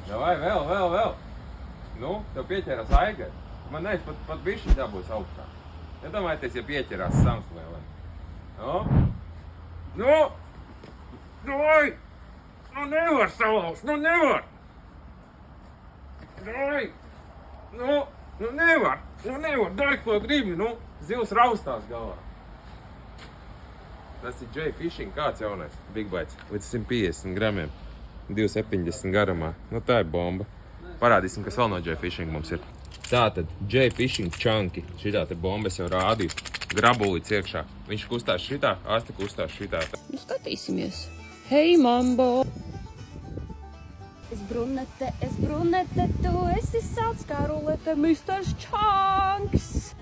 Davai, vēl. Nu, tev pieķērās aigai. Man nevis pat bišķi dabūs augstāk. Nedomājieties, ja pieķerās sams lieliem. Nu! Doj! Nu nevar salauzt, nu nevar! Doj! Nu nevar! Dari, ko gribi, nu! Zivs raustās galvā. Tas ir J Fishing, kāds jaunais? Big Bites, līdz 150 gramiem. 270 garumā. Nu tā ir bomba. Parādīsim, kas vēl no J Fishing mums ir. Tātad J Fishing Chunky. Šitā te bomba es jau rādīju. Grabulīts iekšā. Viņš kustās šitā, Asta kustās šitā. Nu skatīsimies. Hei, mambo! Es brunete, tu esi salds kā rulete, Mr. Chunks.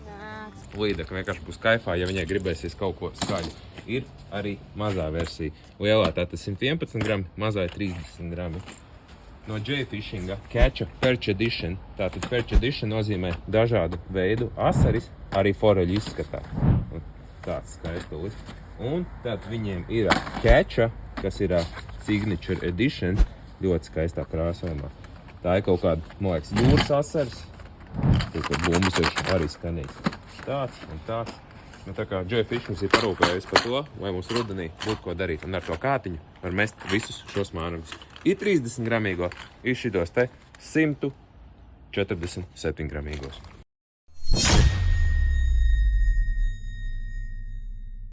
Nāc. Līdeka vienkārši būs kaifā, ja viņai gribēsies kaut ko skaļu. Ir arī mazā versija. Lielā tātad 111 grami, mazā 30 grami. No J Fishinga Catch a Perch Edition. Tātad Perch Edition nozīmē dažādu veidu asaris, arī foreļu izskatā. Un tāds skaistulis. Un tātad viņiem ir Catch, kas ir Signature Edition, ļoti skaistā krāsojumā. Tā ir kaut kāda, man liekas, jūras asaris. Tur bumbas ir arī skanīgs. Tāds un tāds. Nu, tā kā J Fishing ir parūpējies par to, lai mums rudenī būtu ko darīt. Un ar to kātiņu var mest visus šos mānumus. Ir 30 gramīgo, ir šitos te 147 gramīgos.